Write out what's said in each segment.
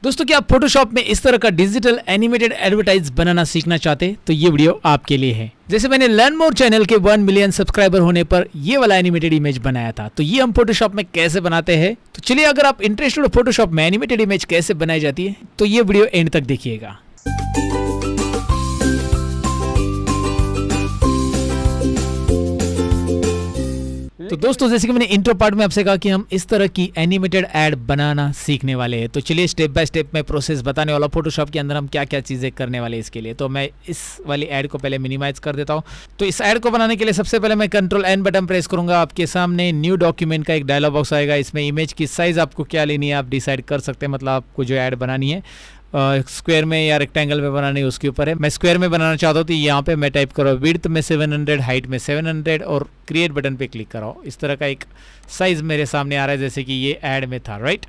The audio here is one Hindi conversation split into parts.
दोस्तों क्या आप फोटोशॉप में इस तरह का डिजिटल एनिमेटेड एडवर्टाइज बनाना सीखना चाहते हैं तो ये वीडियो आपके लिए है। जैसे मैंने लर्न मोर चैनल के 1 मिलियन सब्सक्राइबर होने पर ये वाला एनिमेटेड इमेज बनाया था, तो ये हम फोटोशॉप में कैसे बनाते हैं। तो चलिए, अगर आप इंटरेस्टेड हो फोटोशॉप में एनिमेटेड इमेज कैसे बनाई जाती है तो ये वीडियो एंड तक देखिएगा। तो दोस्तों, जैसे कि मैंने इंट्रो पार्ट में आपसे कहा कि हम इस तरह की एनिमेटेड ऐड बनाना सीखने वाले हैं, तो चलिए स्टेप बाय स्टेप मैं प्रोसेस बताने वाला। फोटोशॉप के अंदर हम क्या क्या चीज़ें करने वाले हैं इसके लिए। तो मैं इस वाली ऐड को पहले मिनिमाइज कर देता हूं। तो इस ऐड को बनाने के लिए सबसे पहले मैं Ctrl+N बटन प्रेस करूंगा। आपके सामने न्यू डॉक्यूमेंट का एक डायलॉग बॉक्स आएगा। इसमें इमेज की साइज़ आपको क्या लेनी है आप डिसाइड कर सकते हैं, मतलब आपको जो ऐड बनानी है स्क्वायर में या रेक्टेंगल में बनानी है उसके ऊपर है। मैं स्क्वायर में बनाना चाहता हूँ तो यहाँ पे मैं टाइप करो विड्थ में 700, हाइट में 700 और क्रिएट बटन पे क्लिक कराओ। इस तरह का एक साइज मेरे सामने आ रहा है जैसे कि ये ऐड में था, राइट।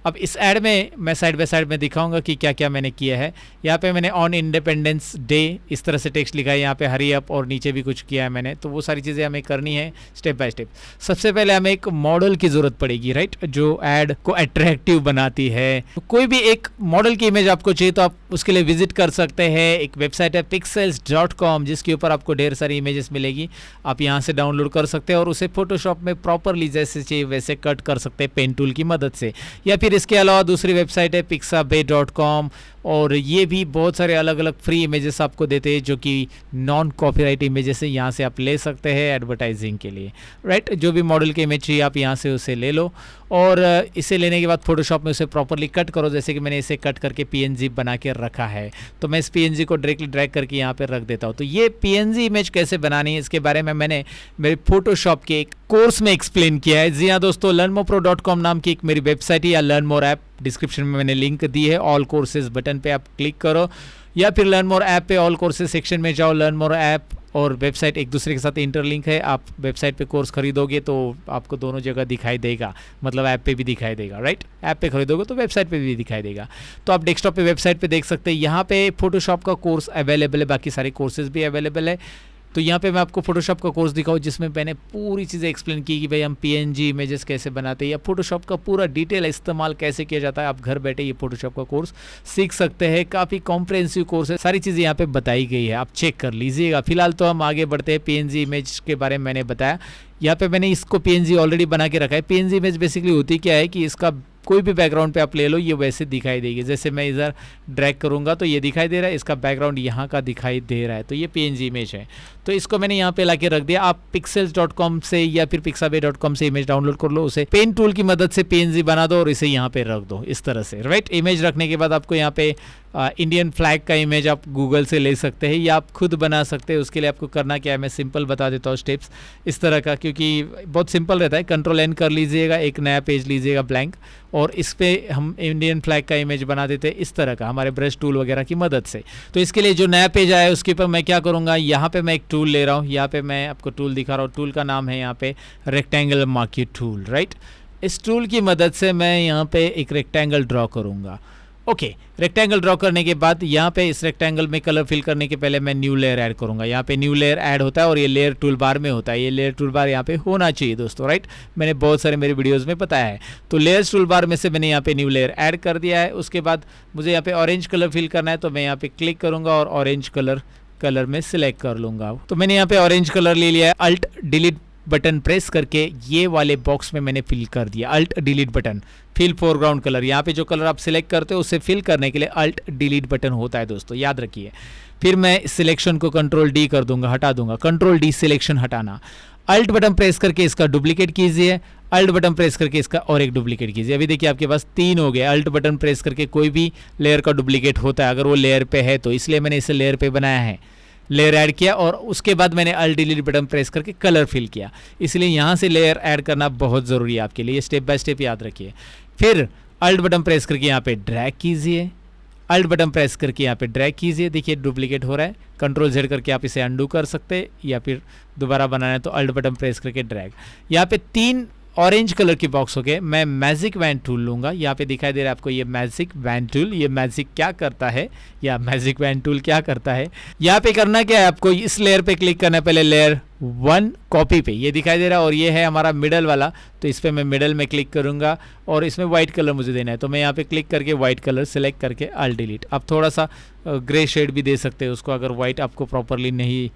अब इस ऐड में मैं साइड बाय साइड में दिखाऊंगा कि क्या क्या मैंने किया है। यहाँ पे मैंने ऑन इंडिपेंडेंस डे इस तरह से टेक्स्ट लिखा है, यहाँ पे हरी अप और नीचे भी कुछ किया है मैंने। तो वो सारी चीज़ें हमें करनी है स्टेप बाय स्टेप। सबसे पहले हमें एक मॉडल की ज़रूरत पड़ेगी, राइट, जो ऐड को अट्रैक्टिव बनाती है। तो कोई भी एक मॉडल की इमेज आपको चाहिए तो आप उसके लिए विजिट कर सकते हैं। एक वेबसाइट है pixels.com जिसके ऊपर आपको ढेर सारी इमेजेस मिलेगी। आप यहाँ से डाउनलोड कर सकते हैं और उसे फोटोशॉप में प्रॉपरली जैसे चाहिए वैसे कट कर सकते हैं पेन टूल की मदद से। या फिर इसके अलावा दूसरी वेबसाइट है pixabay.com और ये भी बहुत सारे अलग अलग फ्री इमेजेस आपको देते हैं जो कि नॉन कॉपीराइट इमेजेस है। यहाँ से आप ले सकते हैं एडवर्टाइजिंग के लिए, राइट। जो भी मॉडल की इमेज चाहिए आप यहाँ से उसे ले लो और इसे लेने के बाद फोटोशॉप में उसे प्रॉपरली कट करो। जैसे कि मैंने इसे कट करके PNG बना के रखा है, तो मैं इस PNG को डायरेक्टली ड्रैग करके यहाँ पे रख देता हूँ। तो ये PNG इमेज कैसे बनानी है इसके बारे में मैंने मेरे फोटोशॉप के एक कोर्स में एक्सप्लेन किया है। जी हाँ दोस्तों, learnmorepro.com नाम की एक मेरी वेबसाइट है या लर्न मोर ऐप, डिस्क्रिप्शन में मैंने लिंक दी है। ऑल कोर्सेज बटन पे आप क्लिक करो या फिर लर्न मोर ऐप पे ऑल कोर्सेज सेक्शन में जाओ। लर्न मोर ऐप और वेबसाइट एक दूसरे के साथ इंटरलिंक है। आप वेबसाइट पे कोर्स खरीदोगे तो आपको दोनों जगह दिखाई देगा, मतलब ऐप पे भी दिखाई देगा, राइट। ऐप पे खरीदोगे तो वेबसाइट पे भी दिखाई देगा। तो आप डेस्कटॉप पे वेबसाइट पे देख सकते हैं। यहाँ पे फोटोशॉप का कोर्स अवेलेबल है, बाकी सारे कोर्सेज भी अवेलेबल है। तो यहाँ पे मैं आपको फोटोशॉप का कोर्स दिखाऊँ जिसमें मैंने पूरी चीज़ें एक्सप्लेन की कि भाई हम PNG इमेजेस कैसे बनाते हैं या फोटोशॉप का पूरा डिटेल इस्तेमाल कैसे किया जाता है। आप घर बैठे ये फोटोशॉप का कोर्स सीख सकते हैं। काफ़ी कॉम्प्रिहेंसिव कोर्स है, सारी चीज़ें यहाँ पे बताई गई है, आप चेक कर लीजिएगा। फिलहाल तो हम आगे बढ़ते हैं। PNG इमेज के बारे में मैंने बताया। यहाँ पे मैंने इसको PNG ऑलरेडी बना के रखा है। PNG इमेज बेसिकली होती क्या है कि इसका कोई भी बैकग्राउंड पे आप ले लो ये वैसे दिखाई देगी। जैसे मैं इधर ड्रैग करूंगा तो ये दिखाई दे रहा है, इसका बैकग्राउंड यहाँ का दिखाई दे रहा है। तो ये PNG इमेज है। तो इसको मैंने यहाँ पे लाके रख दिया। आप pixels.com से या फिर pixabay.com से इमेज डाउनलोड कर लो, उसे पेन टूल की मदद से PNG बना दो और इसे यहाँ पे रख दो इस तरह से, राइट। इमेज रखने के बाद आपको यहाँ पे इंडियन फ्लैग का इमेज आप गूगल से ले सकते हैं या आप खुद बना सकते हैं। उसके लिए आपको करना क्या है मैं सिंपल बता देता हूँ स्टेप्स इस तरह का, क्योंकि बहुत सिंपल रहता है। Ctrl+N कर लीजिएगा, एक नया पेज लीजिएगा ब्लैंक और इस पे हम इंडियन फ्लैग का इमेज बना देते हैं इस तरह का हमारे ब्रश टूल वगैरह की मदद से। तो इसके लिए जो नया पेज आया है उसके ऊपर मैं क्या करूँगा, यहाँ पे मैं एक टूल ले रहा हूँ। यहाँ पे मैं आपको टूल दिखा रहा हूँ। टूल का नाम है यहाँ पे रेक्टेंगल मार्की टूल, राइट। इस टूल की मदद से मैं यहाँ पे एक रेक्टेंगल ड्रॉ करूँगा। ओके, रेक्टेंगल ड्रॉ करने के बाद यहाँ पे इस रेक्टेंगल में कलर फिल करने के पहले मैं न्यू लेयर ऐड करूँगा। यहाँ पे न्यू लेयर ऐड होता है और ये लेयर टूल बार में होता है। ये लेयर टूल बार यहाँ पे होना चाहिए दोस्तों, राइट। मैंने बहुत सारे मेरे वीडियोस में बताया है। तो लेयर्स टूल बार में से मैंने यहाँ पे न्यू लेयर ऐड कर दिया है। उसके बाद मुझे यहाँ पे ऑरेंज कलर फिल करना है तो मैं यहाँ पे क्लिक करूँगा और ऑरेंज कलर में सिलेक्ट कर लूँगा। तो मैंने यहाँ पे ऑरेंज कलर ले लिया है। अल्ट डिलीट बटन प्रेस करके ये वाले बॉक्स में मैंने फिल कर दिया। Alt delete button, fill foreground colour. यहाँ पे जो कलर आप सिलेक्ट करते हो उसे फिल करने के लिए अल्ट डिलीट बटन होता है दोस्तों, याद रखिए। फिर मैं सिलेक्शन को Ctrl+D कर दूंगा, हटा दूंगा। Ctrl+D सिलेक्शन हटाना। अल्ट बटन प्रेस करके इसका डुप्लीकेट कीजिए। अल्ट बटन प्रेस करके इसका और एक डुप्लीकेट कीजिए। अभी देखिए आपके पास 3 हो गए। अल्ट बटन प्रेस करके कोई भी लेयर का डुप्लीकेट होता है अगर वो लेयर पे है, तो इसलिए मैंने इसे लेयर पे बनाया है। लेयर ऐड किया और उसके बाद मैंने अल्ट डिलीट बटन प्रेस करके कलर फिल किया। इसलिए यहाँ से लेयर ऐड करना बहुत ज़रूरी है आपके लिए, स्टेप बाय स्टेप याद रखिए। फिर अल्ट बटन प्रेस करके यहाँ पे ड्रैग कीजिए। अल्ट बटन प्रेस करके यहाँ पे ड्रैग कीजिए। देखिए डुप्लीकेट हो रहा है। Ctrl+Z करके आप इसे अंडू कर सकते हैं या फिर दोबारा बनाना है तो अल्ट बटन प्रेस करके ड्रैग। यहाँ पे 3 ऑरेंज कलर की बॉक्स हो गए, मैं मैजिक वैन टूल लूँगा। यहाँ पे दिखाई दे रहा है आपको ये मैजिक वैन टूल। ये मैजिक क्या करता है या मैजिक वैन टूल क्या करता है, यहाँ पे करना क्या है, आपको इस लेयर पे क्लिक करना है, पहले लेयर 1 कॉपी पे, ये दिखाई दे रहा है, और ये है हमारा मिडल वाला, तो इस पर मैं मिडल में क्लिक करूँगा और इसमें वाइट कलर मुझे देना है, तो मैं यहाँ पे क्लिक करके वाइट कलर सेलेक्ट करके ऑल डिलीट। आप थोड़ा सा ग्रे शेड भी दे सकते हैं उसको, अगर वाइट आपको प्रॉपरली नहीं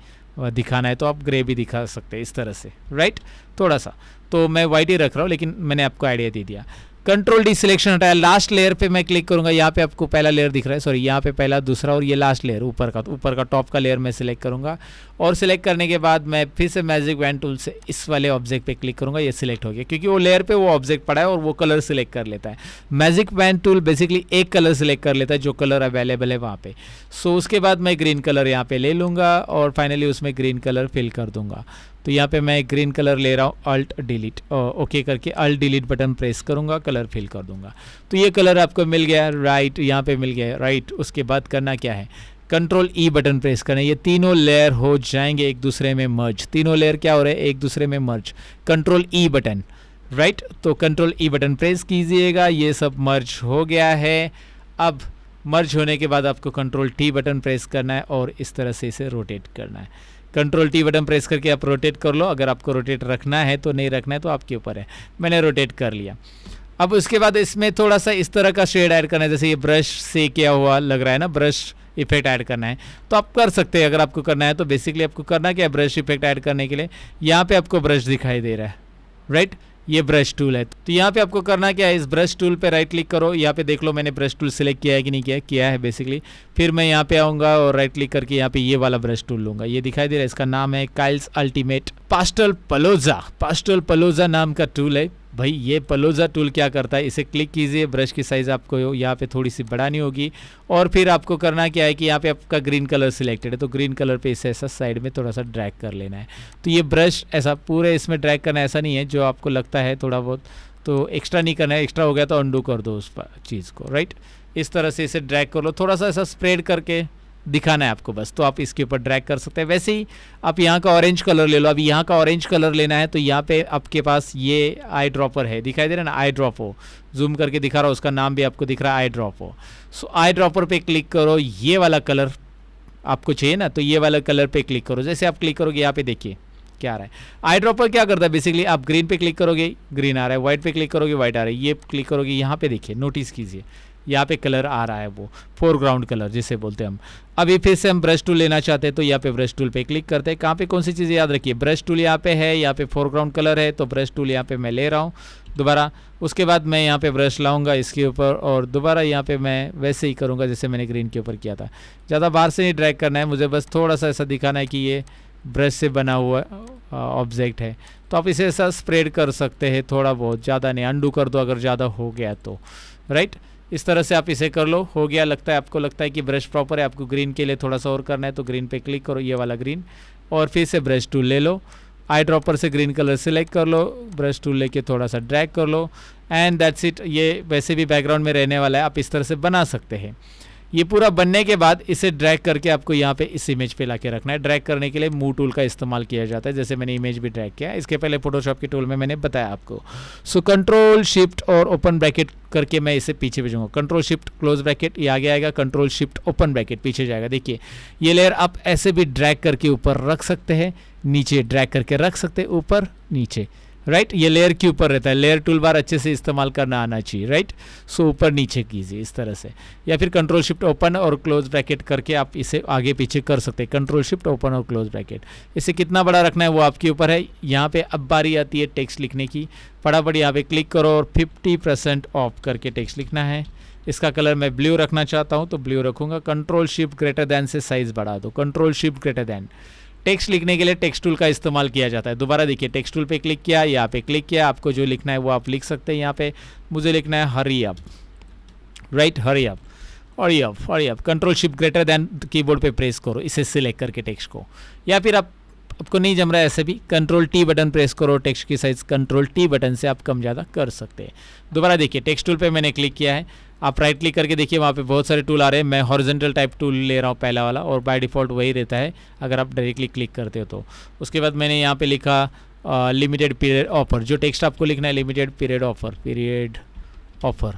दिखाना है तो आप ग्रे भी दिखा सकते हैं इस तरह से, राइट। थोड़ा सा तो मैं वाइट ही रख रहा हूँ, लेकिन मैंने आपको आइडिया दे दिया। कंट्रोल डी सिलेक्शन हटाया, लास्ट लेयर पे मैं क्लिक करूंगा, यहाँ पे आपको पहला लेयर दिख रहा है, सॉरी यहाँ पे पहला, दूसरा और ये लास्ट लेयर ऊपर का टॉप का लेयर मैं सिलेक्ट करूंगा। और सिलेक्ट करने के बाद मैं फिर से मैजिक वैन टूल से इस वाले ऑब्जेक्ट पे क्लिक करूंगा, ये सिलेक्ट हो गया क्योंकि वो लेयर पे वो ऑब्जेक्ट पड़ा है और वो कलर सिलेक्ट कर लेता है। मैजिक वैन टूल बेसिकली एक कलर सिलेक्ट कर लेता है जो कलर अवेलेबल है वहाँ पे। सो उसके बाद मैं ग्रीन कलर यहाँ पे ले लूँगा और फाइनली उसमें ग्रीन कलर फिल कर दूंगा। तो यहाँ पे मैं ग्रीन कलर ले रहा हूँ, अल्ट डिलीट ओके करके अल्ट डिलीट बटन प्रेस करूँगा, कलर फिल कर दूंगा। तो ये कलर आपको मिल गया, राइट, यहाँ पे मिल गया, राइट। उसके बाद करना क्या है, कंट्रोल ई बटन प्रेस करें, ये तीनों लेयर हो जाएंगे एक दूसरे में मर्ज। तीनों लेयर क्या हो रहे हैं, एक दूसरे में मर्ज। कंट्रोल ई बटन, राइट, तो कंट्रोल ई बटन प्रेस कीजिएगा, ये सब मर्ज हो गया है। अब मर्ज होने के बाद आपको कंट्रोल टी बटन प्रेस करना है और इस तरह से इसे रोटेट करना है। कंट्रोल टी बटन प्रेस करके आप रोटेट कर लो, अगर आपको रोटेट रखना है तो, नहीं रखना है तो आपके ऊपर है। मैंने रोटेट कर लिया। अब उसके बाद इसमें थोड़ा सा इस तरह का शेड ऐड करना है, जैसे ये ब्रश से किया हुआ लग रहा है ना, ब्रश इफेक्ट ऐड करना है तो आप कर सकते हैं अगर आपको करना है। तो बेसिकली आपको करना क्या है, ब्रश इफेक्ट ऐड करने के लिए यहाँ पे आपको ब्रश दिखाई दे रहा है, राइट, ये ब्रश टूल है। तो यहाँ पे आपको करना क्या है, इस ब्रश टूल पे राइट क्लिक करो, यहाँ पे देख लो मैंने ब्रश टूल सिलेक्ट किया है कि नहीं किया है, किया है बेसिकली। फिर मैं यहाँ पे आऊँगा और राइट क्लिक करके यहाँ पे ये वाला ब्रश टूल लूँगा, ये दिखाई दे रहा है, इसका नाम है काइल्स अल्टीमेट पास्टल पलोजा। पास्टल पलोजा नाम का टूल है भाई। ये पलोजा टूल क्या करता है, इसे क्लिक कीजिए, ब्रश की साइज़ आपको यहाँ पे थोड़ी सी बढ़ानी होगी और फिर आपको करना क्या है कि यहाँ पे आपका ग्रीन कलर सिलेक्टेड है तो ग्रीन कलर पे इसे ऐसा साइड में थोड़ा सा ड्रैग कर लेना है। तो ये ब्रश ऐसा पूरे इसमें ड्रैग करना, ऐसा नहीं है जो आपको लगता है थोड़ा बहुत, तो एक्स्ट्रा नहीं करना है, एक्स्ट्रा हो गया तो अंडू कर दो उस चीज़ को, राइट। इस तरह से इसे ड्रैग कर लो, थोड़ा सा ऐसा स्प्रेड करके दिखाना है आपको बस, तो आप इसके ऊपर ड्रैग कर सकते हैं। वैसे ही आप यहाँ का ऑरेंज कलर ले लो, अभी यहाँ का ऑरेंज कलर लेना है तो यहाँ पे आपके पास ये आई ड्रॉपर है, दिखाई दे रहा है ना, आई ड्रॉप हो, जूम करके दिखा रहा हूँ, उसका नाम भी आपको दिख रहा है आई ड्रॉप हो। सो आई ड्रॉपर पे क्लिक करो, ये वाला कलर आपको चाहिए ना, तो ये वाला कलर पे क्लिक करो। जैसे आप क्लिक करोगे यहाँ पे देखिए क्या आ रहा है, आई ड्रॉपर क्या करता है बेसिकली, आप ग्रीन पे क्लिक करोगे ग्रीन आ रहा है, व्हाइट पे क्लिक करोगे व्हाइट आ रहा है, ये क्लिक करोगे यहाँ पे देखिए, नोटिस कीजिए यहाँ पे कलर आ रहा है, वो फोरग्राउंड कलर जिसे बोलते हैं हम। अभी फिर से हम ब्रश टूल लेना चाहते हैं तो यहाँ पे ब्रश टूल पे क्लिक करते हैं। कहाँ पे कौन सी चीज़ें याद रखिए, ब्रश टूल यहाँ पे है, यहाँ पे फोरग्राउंड कलर है तो ब्रश टूल यहाँ पे मैं ले रहा हूँ दोबारा। उसके बाद मैं यहाँ पे ब्रश लाऊंगा इसके ऊपर और दोबारा यहाँ पे मैं वैसे ही करूँगा जैसे मैंने ग्रीन के ऊपर किया था। ज़्यादा बाहर से नहीं ड्रैग करना है मुझे, बस थोड़ा सा ऐसा दिखाना है कि ये ब्रश से बना हुआ ऑब्जेक्ट है। तो आप इसे ऐसा स्प्रेड कर सकते हैं थोड़ा बहुत, ज़्यादा नहीं, अंडू कर दो अगर ज़्यादा हो गया तो, राइट। इस तरह से आप इसे कर लो, हो गया। लगता है आपको लगता है कि ब्रश प्रॉपर है, आपको ग्रीन के लिए थोड़ा सा और करना है तो ग्रीन पे क्लिक करो, ये वाला ग्रीन, और फिर से ब्रश टूल ले लो, आई ड्रॉपर से ग्रीन कलर सेलेक्ट कर लो, ब्रश टूल लेके थोड़ा सा ड्रैग कर लो एंड दैट्स इट। ये वैसे भी बैकग्राउंड में रहने वाला है, आप इस तरह से बना सकते हैं। ये पूरा बनने के बाद इसे ड्रैग करके आपको यहाँ पे इस इमेज पे लाके रखना है। ड्रैग करने के लिए मूव टूल का इस्तेमाल किया जाता है, जैसे मैंने इमेज भी ड्रैग किया, इसके पहले फोटोशॉप के टूल में मैंने बताया आपको। सो कंट्रोल शिफ्ट और ओपन ब्रैकेट करके मैं इसे पीछे भेजूंगा, कंट्रोल शिफ्ट क्लोज ब्रैकेट, ये आगे आएगा, कंट्रोल शिफ्ट ओपन ब्रैकेट पीछे जाएगा। देखिए ये लेयर आप ऐसे भी ड्रैग करके ऊपर रख सकते हैं, नीचे ड्रैग करके रख सकते हैं, ऊपर नीचे, राइट। ये लेयर के ऊपर रहता है, लेयर टूल बार अच्छे से इस्तेमाल करना आना चाहिए, राइट। सो ऊपर नीचे कीजिए इस तरह से, या फिर कंट्रोल शिफ्ट ओपन और क्लोज ब्रैकेट करके आप इसे आगे पीछे कर सकते हैं, कंट्रोल शिफ्ट ओपन और क्लोज ब्रैकेट। इसे कितना बड़ा रखना है वो आपके ऊपर है। यहाँ पे अब बारी आती है टेक्स्ट लिखने की, फटाफट यहाँ पे क्लिक करो और 50% ऑफ करके टेक्स्ट लिखना है। इसका कलर मैं ब्लू रखना चाहता हूँ तो ब्लू रखूँगा। कंट्रोल शिफ्ट ग्रेटर दैन से साइज़ बढ़ा दो, control shift greater than. Text लिखने के लिए टेक्स्ट टूल का इस्तेमाल किया जाता है। दोबारा देखिए, टेक्स्ट टूल पे क्लिक किया, यहाँ पे क्लिक किया, आपको जो लिखना है वो आप लिख सकते हैं। यहाँ पे मुझे लिखना है hurry up, right, hurry up, hurry up, hurry up. Control shift greater than keyboard पे प्रेस करो इसे सिलेक्ट करके टेक्स्ट को, या फिर आपको नहीं जम रहा है ऐसे भी कंट्रोल टी बटन प्रेस करो, टेक्स्ट की साइज कंट्रोल टी बटन से आप कम ज़्यादा कर सकते हैं। दोबारा देखिए, टेक्स्ट टूल पे मैंने क्लिक किया है, आप राइट क्लिक करके देखिए वहाँ पे बहुत सारे टूल आ रहे हैं। मैं हॉरिजॉन्टल टाइप टूल ले रहा हूँ पहला वाला, और बाय डिफ़ॉल्ट वही रहता है अगर आप डायरेक्टली क्लिक करते हो तो। उसके बाद मैंने यहाँ पे लिखा लिमिटेड पीरियड ऑफर, जो टेक्स्ट आपको लिखना है लिमिटेड पीरियड ऑफर।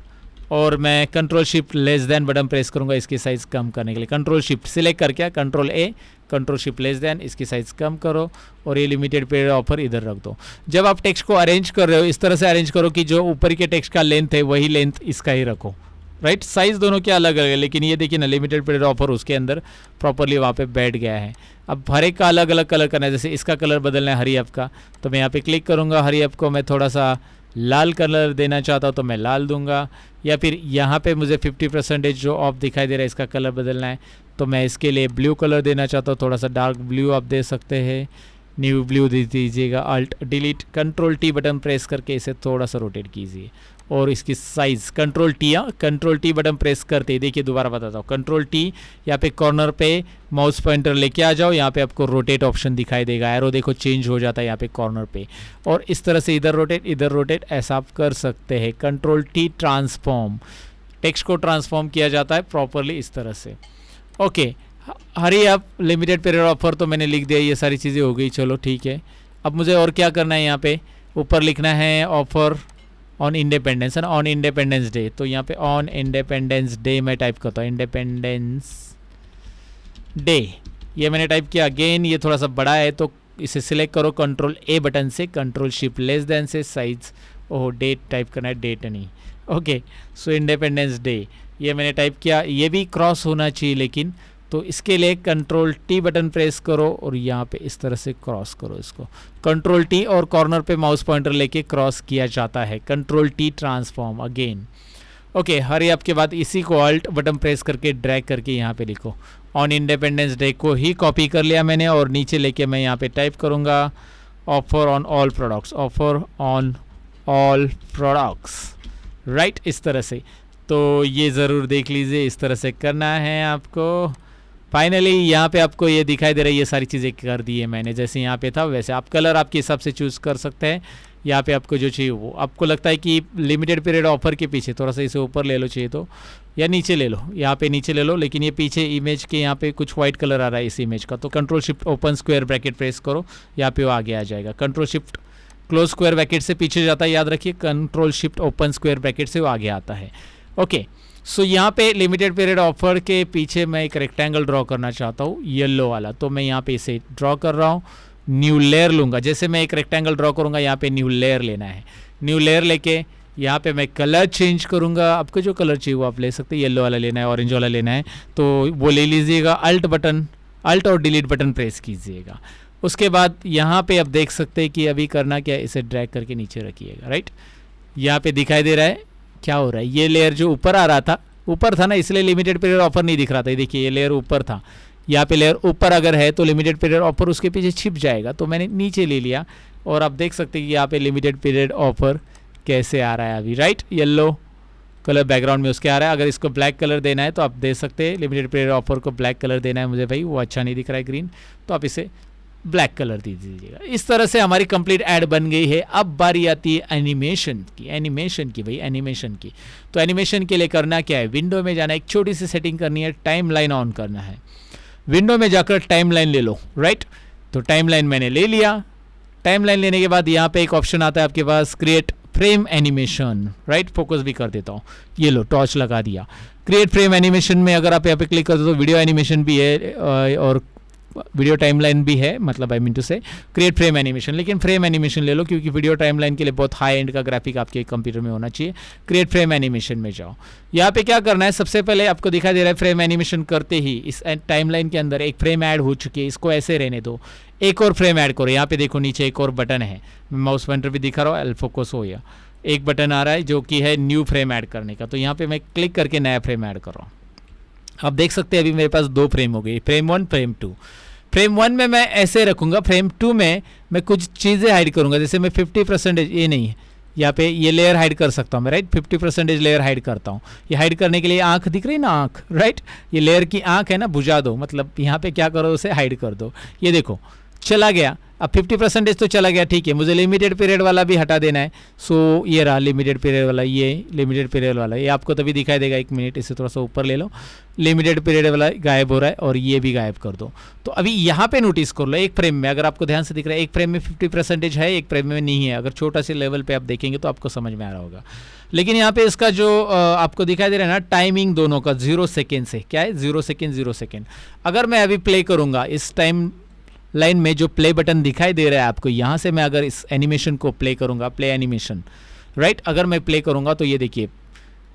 और मैं control shift less than button press करूंगा इसकी साइज़ कम करने के लिए। कंट्रोल शिफ्ट सिलेक्ट करके कंट्रोल ए, कंट्रोल शिफ्ट लेस देन, इसकी साइज़ कम करो और ये लिमिटेड पीरियड ऑफर इधर रख दो। जब आप टेक्स्ट को अरेंज कर रहे हो इस तरह से अरेंज करो कि जो ऊपर के टेक्स्ट का लेंथ है वही लेंथ इसका ही रखो, राइट। साइज़ दोनों के अलग अलग है, लेकिन ये देखिए ना लिमिटेड पीरियड ऑफर उसके अंदर प्रॉपरली वहाँ पे बैठ गया है। अब हर एक का अलग अलग कलर करना है, जैसे इसका कलर बदलना है हरी ऐप का, तो मैं यहाँ पे क्लिक करूँगा। हरी ऐप को मैं थोड़ा सा लाल कलर देना चाहता हूँ तो मैं लाल दूंगा, या फिर यहाँ पे मुझे 50% जो ऑफ दिखाई दे रहा है इसका कलर बदलना है तो मैं इसके लिए ब्लू कलर देना चाहता हूँ, थोड़ा सा डार्क ब्लू आप दे सकते हैं, न्यू ब्लू दे दीजिएगा। Alt delete control T button press करके इसे थोड़ा सा रोटेट कीजिए और इसकी size control T button press करते ही देखिए, दोबारा बताता हूँ, कंट्रोल टी यहाँ पे कॉर्नर पे माउस पॉइंटर लेके आ जाओ, यहाँ पे आपको रोटेट ऑप्शन दिखाई देगा, एरो देखो चेंज हो जाता है यहाँ पे कॉर्नर पे, और इस तरह से इधर रोटेट ऐसा आप कर सकते हैं। कंट्रोल टी ट्रांसफॉर्म, टेक्स्ट को ट्रांसफॉर्म किया जाता है प्रॉपरली इस तरह से। ओके, हरी आप लिमिटेड पीरियड ऑफर तो मैंने लिख दिया, ये सारी चीज़ें हो गई, चलो ठीक है। अब मुझे और क्या करना है, यहाँ पे ऊपर लिखना है ऑफर ऑन इंडिपेंडेंस है ना, ऑन इंडिपेंडेंस डे, तो यहाँ पे ऑन इंडिपेंडेंस डे मैं टाइप करता हूँ, इंडिपेंडेंस डे, ये मैंने टाइप किया। अगेन ये थोड़ा सा बड़ा है तो इसे सिलेक्ट करो कंट्रोल ए बटन से, कंट्रोल शिफ्ट लेस देन से साइज, ओह डेट टाइप करना है, डेट नहीं, ओके। सो इंडिपेंडेंस डे ये मैंने टाइप किया, ये भी क्रॉस होना चाहिए लेकिन, तो इसके लिए कंट्रोल टी बटन प्रेस करो और यहाँ पे इस तरह से क्रॉस करो इसको, कंट्रोल टी और कॉर्नर पे माउस पॉइंटर लेके क्रॉस किया जाता है, control T transform again. Okay, hurry up के बाद इसी को अल्ट बटन प्रेस करके ड्रैग करके यहाँ पे लिखो, ऑन इंडिपेंडेंस डे को ही कॉपी कर लिया मैंने और नीचे लेके मैं यहाँ पे टाइप करूँगा offer on all products, offer on all products, right, इस तरह से। तो ये ज़रूर देख लीजिए, इस तरह से करना है आपको। फाइनली यहाँ पे आपको ये दिखाई दे रहा है, ये सारी चीज़ें कर दी है मैंने, जैसे यहाँ पे था वैसे आप कलर आपके हिसाब से चूज़ कर सकते हैं। यहाँ पे आपको जो चाहिए वो, आपको लगता है कि लिमिटेड पीरियड ऑफर के पीछे थोड़ा सा इसे ऊपर ले लो चाहिए तो, या नीचे ले लो, यहाँ पे नीचे ले लो, लेकिन ये पीछे इमेज के यहाँ पे कुछ वाइट कलर आ रहा है इस इमेज का, तो control shift open square bracket press करो, यहाँ पे वो आगे आ जाएगा। Control shift close square bracket से पीछे जाता है, याद रखिए, control shift open square bracket से वो आगे आता है। ओके, सो यहाँ पे लिमिटेड पीरियड ऑफर के पीछे मैं एक रेक्टेंगल ड्रॉ करना चाहता हूँ येलो वाला, तो मैं यहाँ पे इसे ड्रॉ कर रहा हूँ, न्यू लेयर लूँगा। जैसे मैं एक रेक्टेंगल ड्रॉ करूँगा यहाँ पे न्यू लेयर लेना है, न्यू लेयर लेके यहाँ पे मैं कलर चेंज करूँगा, आपको जो कलर चाहिए वो आप ले सकते हैं, येलो वाला लेना है, ऑरेंज वाला लेना है तो वो ले लीजिएगा। अल्ट और डिलीट बटन प्रेस कीजिएगा। उसके बाद यहाँ पे आप देख सकते हैं कि अभी करना क्या है, इसे ड्रैग करके नीचे रखिएगा, राइट। यहाँ पे दिखाई दे रहा है क्या हो रहा है, ये लेयर जो ऊपर आ रहा था, ऊपर था ना इसलिए लिमिटेड पीरियड ऑफर नहीं दिख रहा था, ये देखिए ये लेयर ऊपर था, यहाँ पे लेयर ऊपर अगर है तो लिमिटेड पीरियड ऑफर उसके पीछे छिप जाएगा, तो मैंने नीचे ले लिया और आप देख सकते हैं कि यहाँ पे लिमिटेड पीरियड ऑफर कैसे आ रहा है अभी, राइट। येलो कलर बैकग्राउंड में उसके आ रहा है। अगर इसको ब्लैक कलर देना है तो आप दे सकते हैं, लिमिटेड पीरियड ऑफर को ब्लैक कलर देना है मुझे भाई, वो अच्छा नहीं दिख रहा है ग्रीन, तो आप इसे ब्लैक कलर दे दीजिएगा। इस तरह से हमारी कंप्लीट ऐड बन गई है। अब बारी आती है एनिमेशन की भाई, एनिमेशन की। तो एनिमेशन के लिए करना क्या है, विंडो में जाना है, एक छोटी सी सेटिंग करनी है, टाइम लाइन ऑन करना है। विंडो में जाकर टाइम लाइन ले लो, राइट। तो टाइम लाइन मैंने ले लिया। टाइम लाइन लेने के बाद यहाँ पे एक ऑप्शन आता है आपके पास, create frame animation, right. Focus भी कर देता हूँ, ये लो टॉर्च लगा दिया। क्रिएट फ्रेम एनिमेशन में अगर आप यहाँ पे क्लिक कर दो तो वीडियो एनिमेशन भी है और वीडियो टाइमलाइन भी है, मतलब आई मीन टू से क्रिएट फ्रेम एनिमेशन, लेकिन फ्रेम एनिमेशन ले लो क्योंकि वीडियो टाइमलाइन के लिए बहुत हाई एंड का ग्राफिक आपके कंप्यूटर में होना चाहिए। क्रिएट फ्रेम एनिमेशन में जाओ। यहाँ पे क्या करना है, सबसे पहले आपको दिखाई दे रहा है फ्रेम एनिमेशन करते ही इस टाइमलाइन के अंदर एक फ्रेम ऐड हो चुकी है, इसको ऐसे रहने दो, एक और फ्रेम ऐड करो। यहाँ पे देखो नीचे एक और बटन है, माउस पॉइंटर भी दिखा रहा हूँ, एल फोकस हो गया, एक बटन आ रहा है जो कि है न्यू फ्रेम ऐड करने का। तो यहाँ पे मैं क्लिक करके नया फ्रेम ऐड कर रहा हूँ। आप देख सकते हैं अभी मेरे पास 2 फ्रेम हो गई, फ्रेम 1 फ्रेम 2। फ्रेम 1 में मैं ऐसे रखूँगा, फ्रेम 2 में मैं कुछ चीज़ें हाइड करूँगा, जैसे मैं 50% ये नहीं है, यहाँ पे ये लेयर हाइड कर सकता हूँ मैं, राइट। 50% लेयर हाइड करता हूँ। ये हाइड करने के लिए आँख दिख रही ना, आँख, राइट। ये लेयर की आँख है ना, बुझा दो, मतलब यहाँ पे क्या करो, उसे हाइड कर दो। ये देखो चला गया। अब 50% तो चला गया, ठीक है, मुझे लिमिटेड पीरियड वाला भी हटा देना है। सो ये रहा लिमिटेड पीरियड वाला, ये लिमिटेड पीरियड वाला, ये आपको तभी दिखाई देगा। 1 मिनट, इसे थोड़ा सा ऊपर ले लो, लिमिटेड पीरियड वाला गायब हो रहा है और ये भी गायब कर दो। तो अभी यहाँ पे नोटिस कर लो, एक फ्रेम में अगर आपको ध्यान से दिख रहा है, एक फ्रेम में 50% है, एक फ्रेम में नहीं है। अगर छोटा से लेवल पे आप देखेंगे तो आपको समझ में आ रहा होगा। लेकिन यहाँ पे इसका जो आपको दिखाई दे रहा है ना, टाइमिंग दोनों का 0 सेकेंड से, क्या है 0 सेकेंड 0 सेकेंड। अगर मैं अभी प्ले करूँगा, इस टाइम लाइन में जो प्ले बटन दिखाई दे रहा है आपको, यहाँ से मैं अगर इस एनिमेशन को प्ले करूँगा, प्ले एनिमेशन, राइट, अगर मैं प्ले करूँगा तो ये देखिए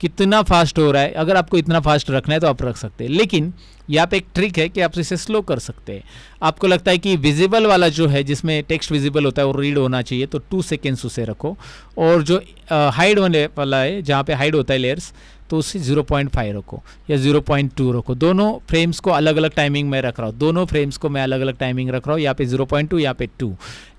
कितना फास्ट हो रहा है। अगर आपको इतना फास्ट रखना है तो आप रख सकते हैं, लेकिन यहाँ पे एक ट्रिक है कि आप इसे स्लो कर सकते हैं। आपको लगता है कि विजिबल वाला जो है, जिसमें टेक्स्ट विजिबल होता है, वो रीड होना चाहिए, तो 2 सेकेंड्स उसे रखो। और जो हाइड होने वाला है, जहाँ पे हाइड होता है लेयर्स, तो उसे 0.5 रखो या 0.2 रखो। दोनों फ्रेम्स को अलग अलग टाइमिंग में रख रहा हूँ, दोनों फ्रेम्स को मैं अलग अलग टाइमिंग रख रहा हूँ। यहाँ पे 0.2, यहाँ पे 2।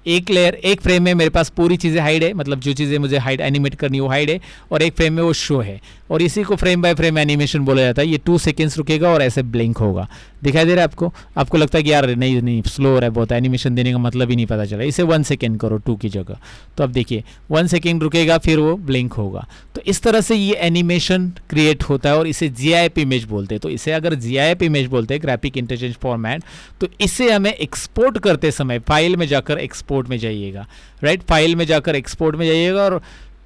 एक लेयर, एक फ्रेम में मेरे पास पूरी चीज़ें हाइड है, मतलब जो चीज़ें मुझे हाइड एनिमेट करनी है वो हाइड है, और एक फ्रेम में वो शो है। और इसी को फ्रेम बाय फ्रेम एनिमेशन बोला जाता है। ये 2 सेकेंड्स रुकेगा और ऐसे ब्लिंक होगा। दिखाई दे रहा है आपको? आपको लगता है कि यार नहीं स्लो हो रहा है बहुत, एनिमेशन देने का मतलब ही नहीं पता चला। इसे 1 सेकेंड करो 2 की जगह, तो अब देखिए 1 सेकेंड रुकेगा, फिर वो ब्लिंक होगा। तो इस तरह से ये एनिमेशन क्रिएट होता है और इसे GIF इमेज बोलते हैं। तो इसे अगर GIF इमेज बोलते हैं, ग्राफिक इंटरचेंज फॉर्मेट, तो इसे हमें एक्सपोर्ट करते समय फाइल में जाकर एक्सपोर्ट में जाइएगा, राइट, फाइल में जाकर एक्सपोर्ट में जाइएगा और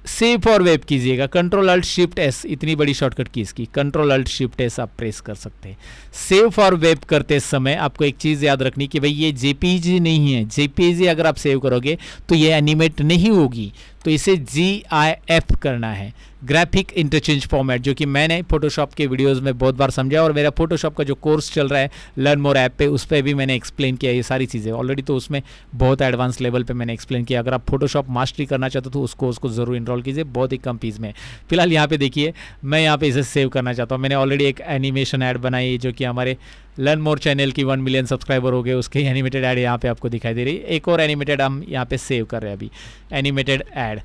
सेव फॉर वेब कीजिएगा। Ctrl+Alt+Shift+S, इतनी बड़ी शॉर्टकट की इसकी, Ctrl+Alt+Shift+S आप प्रेस कर सकते हैं। सेव फॉर वेब करते समय आपको एक चीज़ याद रखनी कि भाई ये JPG नहीं है। JPG अगर आप सेव करोगे तो ये एनिमेट नहीं होगी, तो इसे GIF करना है, ग्राफिक इंटरचेंज फॉर्मेट, जो कि मैंने फोटोशॉप के वीडियोस में बहुत बार समझा, और मेरा फोटोशॉप का जो कोर्स चल रहा है लर्न मोर ऐप पे, उस पर भी मैंने एक्सप्लेन किया ये सारी चीज़ें ऑलरेडी। तो उसमें बहुत एडवांस लेवल पे मैंने एक्सप्लेन किया। अगर आप फोटोशॉप मास्टरी करना चाहते हो तो उसको ज़रूर इनरोल कीजिए, बहुत ही कम फीस में। फिलहाल यहाँ पे देखिए, मैं यहाँ पे इसे सेव करना चाहता हूँ। मैंने ऑलरेडी एक एनिमेशन ऐड बनाई जो कि हमारे लर्न मोर चैनल की 1 मिलियन सब्सक्राइबर हो गए, उसके एनिमेटेड ऐड यहाँ पे आपको दिखाई दे रही है। एक और एनिमेटेड हम यहाँ पे सेव कर रहे हैं अभी, एनिमेटेड ऐड।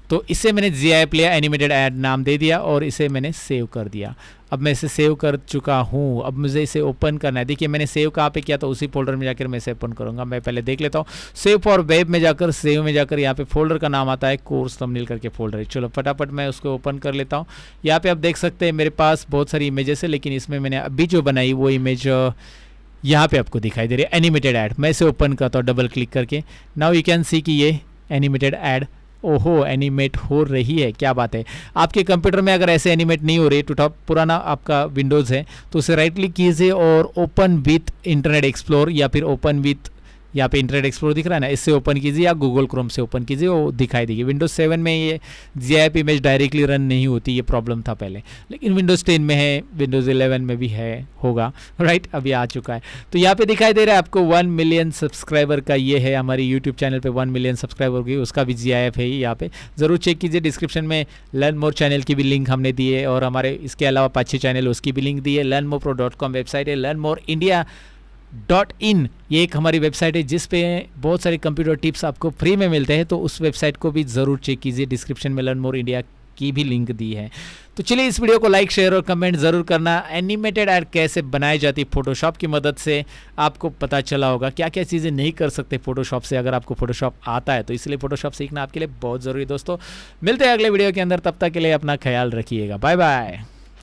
तो इसे मैंने GIF लिया, एनिमेटेड ऐड नाम दे दिया और इसे मैंने सेव कर दिया। अब मैं इसे सेव कर चुका हूँ, अब मुझे इसे ओपन करना है। देखिए मैंने सेव कहाँ पे किया, तो उसी फोल्डर में जाकर मैं इसे ओपन करूँगा। मैं पहले देख लेता हूँ, सेव फॉर वेब में जाकर, सेव में जाकर यहाँ पे फोल्डर का नाम आता है कोर्स थंबनेल करके फोल्डर है। चलो फटाफट मैं उसको ओपन कर लेता हूँ। यहाँ पे आप देख सकते हैं मेरे पास बहुत सारी इमेजेस है, लेकिन इसमें मैंने अभी जो बनाई वो इमेज यहाँ पे आपको दिखाई दे रही है, एनिमेटेड ऐड। मैं इसे ओपन करता हूँ डबल क्लिक करके। नाउ यू कैन सी कि ये एनिमेटेड ऐड ओहो एनिमेट हो रही है, क्या बात है। आपके कंप्यूटर में अगर ऐसे एनिमेट नहीं हो रही, टू टॉप पुराना आपका विंडोज़ है, तो उसे राइट क्लिक कीजिए और ओपन विथ इंटरनेट एक्सप्लोर, या फिर ओपन विथ, यहाँ पे इंटरनेट एक्सप्लोर दिख रहा है ना, इससे ओपन कीजिए या गूगल क्रोम से ओपन कीजिए, वो दिखाई देगी। विंडोज़ 7 में ये GIF इमेज डायरेक्टली रन नहीं होती, ये प्रॉब्लम था पहले, लेकिन विंडोज़ 10 में है, विंडोज़ 11 में भी है, होगा, राइट, अभी आ चुका है। तो यहाँ पे दिखाई दे रहा है आपको 1 मिलियन सब्सक्राइबर का, ये है हमारी यूट्यूब चैनल पे 1 मिलियन सब्सक्राइबर की, उसका भी GIF है यहाँ पे, ज़रूर चेक कीजिए। डिस्क्रिप्शन में लर्न मोर चैनल की भी लिंक हमने दी है, और हमारे इसके अलावा 5-6 चैनल उसकी भी लिंक दी है। learnmorepro.com वेबसाइट है, learnmoreindia.in ये एक हमारी वेबसाइट है जिस पे बहुत सारे कंप्यूटर टिप्स आपको फ्री में मिलते हैं, तो उस वेबसाइट को भी ज़रूर चेक कीजिए। डिस्क्रिप्शन में लर्न मोर इंडिया की भी लिंक दी है। तो चलिए इस वीडियो को लाइक शेयर और कमेंट ज़रूर करना। एनिमेटेड ऐड कैसे बनाई जाती है फोटोशॉप की मदद से, आपको पता चला होगा क्या क्या चीज़ें नहीं कर सकते फोटोशॉप से, अगर आपको फोटोशॉप आता है तो। इसलिए फोटोशॉप सीखना आपके लिए बहुत ज़रूरी है दोस्तों। मिलते हैं अगले वीडियो के अंदर, तब तक के लिए अपना ख्याल रखिएगा, बाय बाय।